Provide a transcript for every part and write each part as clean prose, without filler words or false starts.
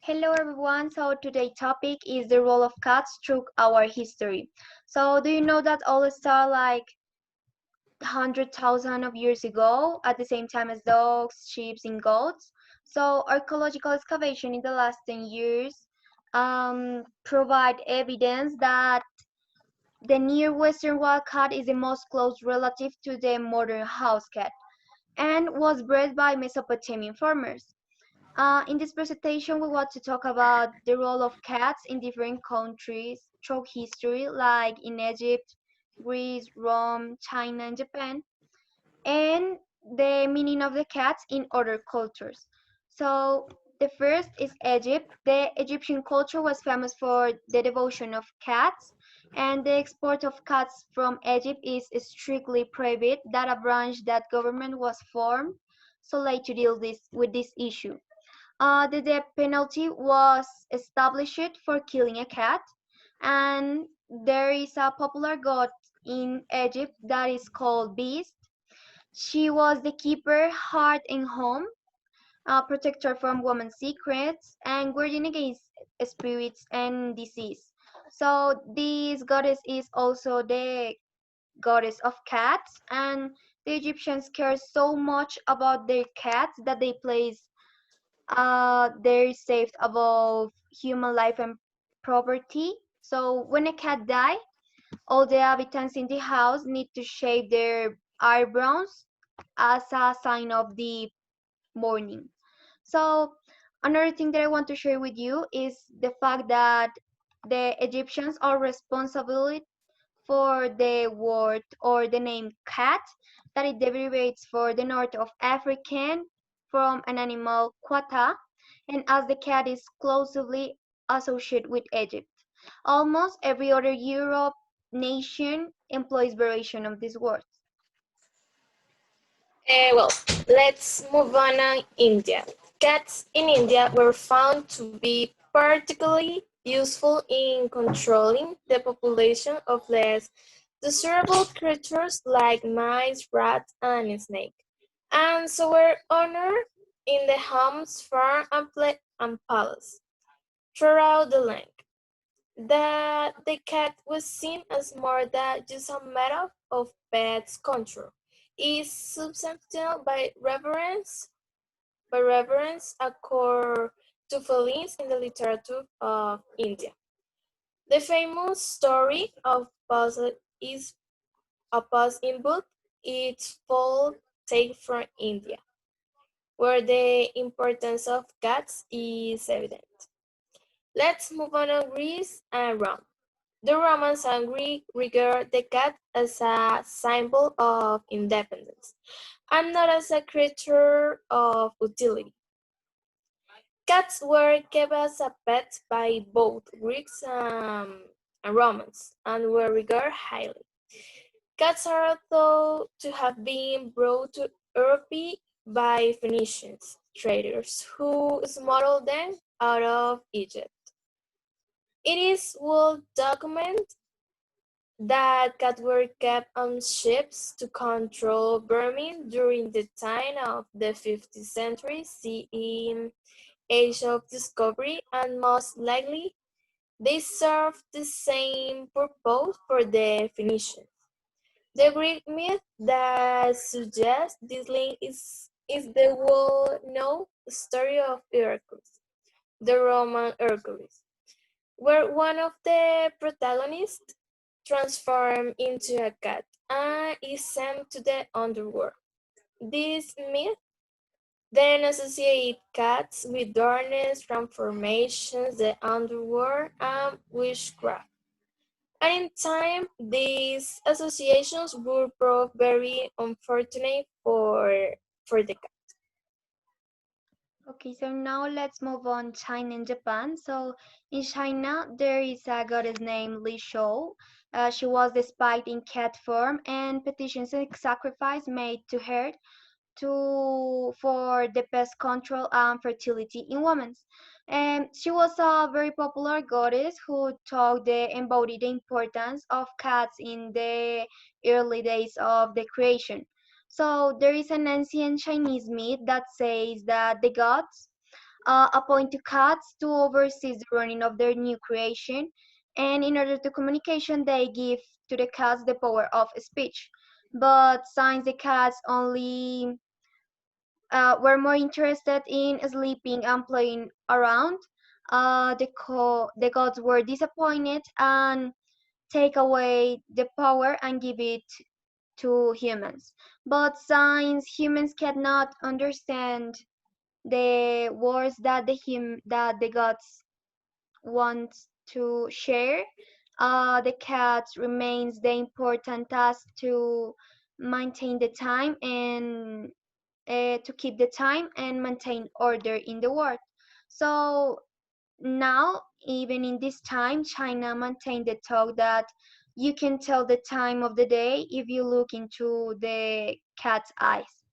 Hello everyone. So today's topic is the role of cats through our history. So do you know that all started like 100,000 of years ago at the same time as dogs, sheep, and goats? So archaeological excavation in the last 10 years provide evidence that the near western wild cat is the most close relative to the modern house cat and was bred by Mesopotamian farmers. In this presentation, we want to talk about the role of cats in different countries through history, like in Egypt, Greece, Rome, China, and Japan, and the meaning of the cats in other cultures. So, the first is Egypt. The Egyptian culture was famous for the devotion of cats, and the export of cats from Egypt is strictly prohibited. That a branch that government was formed so late to deal with this issue. The death penalty was established for killing a cat, and there is a popular god in Egypt that is called Beast. She was the keeper, heart, and home, protector from women's secrets, and guardian against spirits and disease. So this goddess is also the goddess of cats, and the Egyptians care so much about their cats that they place they're saved above human life and property. So when a cat dies, all the inhabitants in the house need to shave their eyebrows as a sign of the mourning. So another thing that I want to share with you is the fact that the Egyptians are responsible for the word or the name cat, that it derivates for the north of African from an animal quata, and as the cat is closely associated with Egypt. Almost every other Europe nation employs variation of this word. Well, let's move on India. Cats in India were found to be particularly useful in controlling the population of less desirable creatures like mice, rats, and snakes, and so were honored in the homes, farm, and palace throughout the land. That the cat was seen as more than just a matter of pets control is substantial by reverence occur to felines in the literature of India. The famous story of Puzzle is a Puss in Boot. It's full take from India, where the importance of cats is evident. Let's move on to Greece and Rome. The Romans and Greeks regard the cat as a symbol of independence and not as a creature of utility. Cats were kept as a pet by both Greeks and Romans and were regarded highly. Cats are thought to have been brought to Europe by Phoenicians traders who smuggled them out of Egypt. It is well documented that cats were kept on ships to control vermin during the time of the 5th century CE in age of discovery, and most likely they served the same purpose for the Phoenicians. The Greek myth that suggests this link is the well-known story of Hercules, the Roman Hercules, where one of the protagonists transformed into a cat and is sent to the underworld. This myth then associates cats with darkness, transformations, the underworld, and witchcraft. And in time, these associations would prove very unfortunate for the cat. Okay, so now let's move on China and Japan. So in China, there is a goddess named Li Shou. She was despite in cat form, and petitions and sacrifice made to her for the pest control and fertility in women. And she was a very popular goddess who taught the embodied the importance of cats in the early days of the creation. So there is an ancient Chinese myth that says that the gods appoint two cats to oversee the running of their new creation. And in order to communication, they give to the cats the power of speech. But since the cats only were more interested in sleeping and playing around, the gods were disappointed and take away the power and give it to humans. But since humans cannot understand the words that that the gods want to share, the cat remains the important task to maintain the time and to keep the time and maintain order in the world. So now, even in this time, China maintained the talk that you can tell the time of the day if you look into the cat's eyes.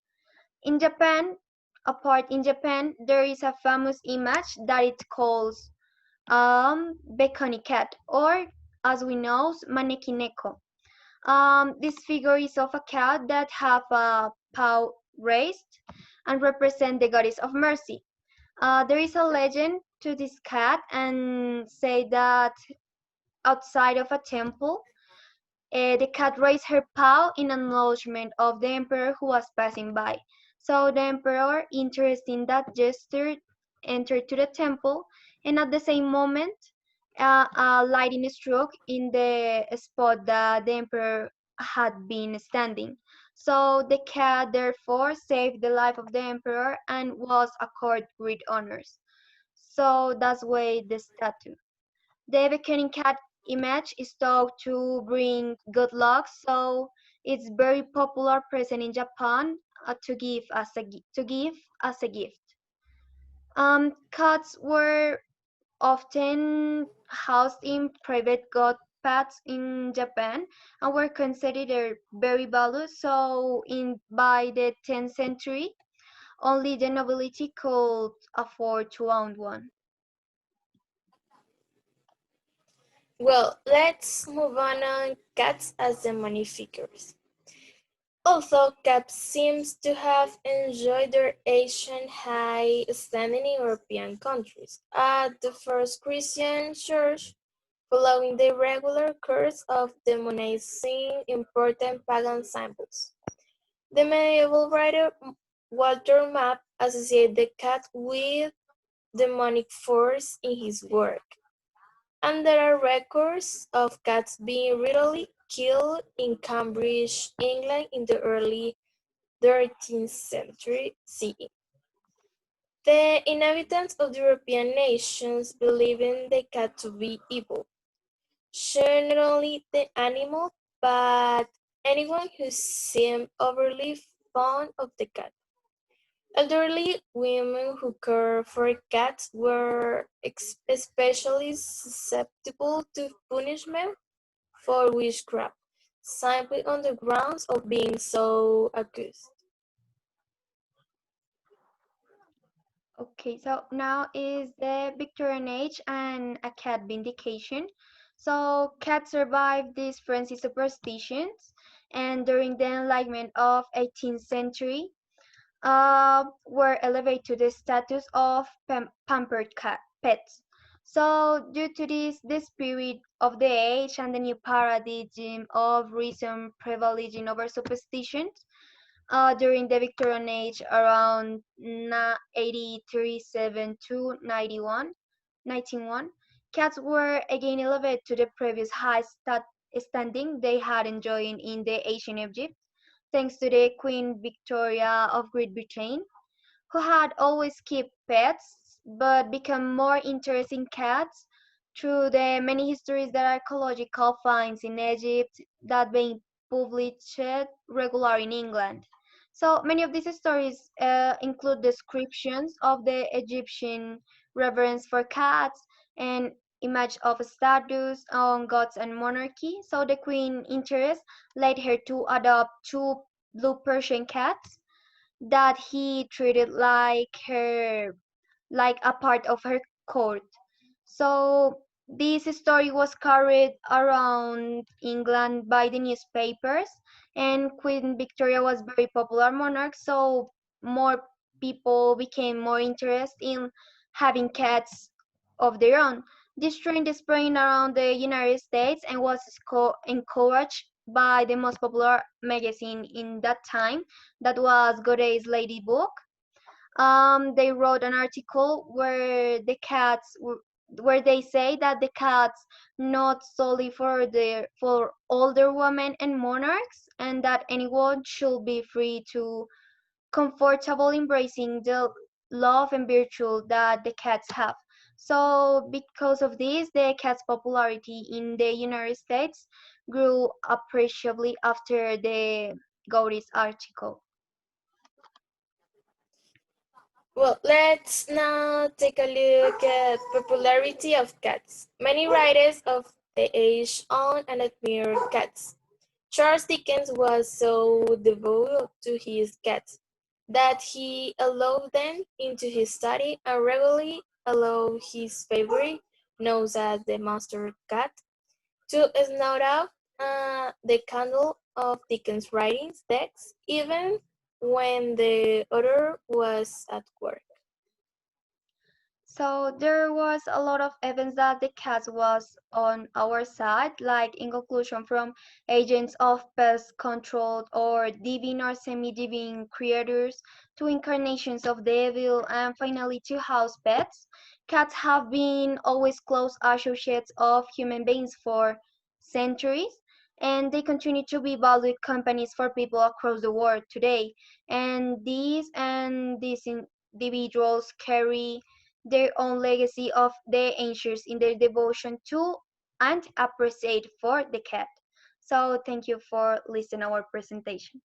In Japan, apart in Japan, there is a famous image that it calls Bekoni cat, or as we know, Manekineko. This figure is of a cat that have a paw raised and represent the goddess of mercy. There is a legend to this cat and say that outside of a temple, the cat raised her paw in acknowledgement of the emperor who was passing by. So the emperor, interested in that gesture, entered to the temple, and at the same moment, a lightning struck in the spot that the emperor had been standing. So the cat therefore saved the life of the emperor and was accorded great honors. So that's why the statue. The beckoning cat image is thought to bring good luck, so it's very popular present in Japan to give as a gift. Cats were often housed in private god paths in Japan and were considered very valuable. So in by the 10th century, only the nobility could afford to own one. Well, let's move on cats as the money figures. Although cats seems to have enjoyed their ancient high standing in European countries, at the first Christian church, following the regular course of demonizing important pagan symbols. The medieval writer Walter Map associated the cat with demonic force in his work, and there are records of cats being ritually killed in Cambridge, England in the early 13th century CE. The inhabitants of the European nations believing the cat to be evil, sure not only the animal, but anyone who seemed overly fond of the cat. Elderly women who cared for cats were especially susceptible to punishment for witchcraft, simply on the grounds of being so accused. Okay, so now is the Victorian age and a cat vindication. So cats survived these frenzy superstitions, and during the Enlightenment of 18th century, were elevated to the status of pampered pets. So due to this, the spirit of the age and the new paradigm of reason privileging over superstitions, during the Victorian age around 1837 to 1901, cats were again elevated to the previous high standing they had enjoyed in the ancient Egypt, thanks to the Queen Victoria of Great Britain, who had always kept pets but become more interested in cats through the many histories that archaeological finds in Egypt that being published regularly in England. So many of these stories include descriptions of the Egyptian reverence for cats and image of statues on gods and monarchy. So the queen interest led her to adopt two blue Persian cats that he treated like a part of her court. So this story was carried around England by the newspapers, and Queen Victoria was very popular monarch, so more people became more interested in having cats of their own. This trend is spreading around the United States and was encouraged by the most popular magazine in that time, that was Godey's Lady Book. They wrote an article where they say that the cats not solely for older women and monarchs, and that anyone should be free to comfortable embracing the love and virtue that the cats have. So because of this, the cat's popularity in the United States grew appreciably after the Gaudi's article. Well, let's now take a look at popularity of cats. Many writers of the age own and admire cats. Charles Dickens was so devoted to his cats that he allowed them into his study and regularly allowed his favorite, known as the master cat, to snout out the candle of Dickens' writings decks, even when the author was at work. So there was a lot of evidence that the cat was on our side, like in conclusion from agents of pest control or divine or semi-divine creatures to incarnations of the evil and finally to house pets. Cats have been always close associates of human beings for centuries, and they continue to be valued companies for people across the world today. And these individuals carry their own legacy of the ancients in their devotion to and appreciate for the cat. So thank you for listening our presentation.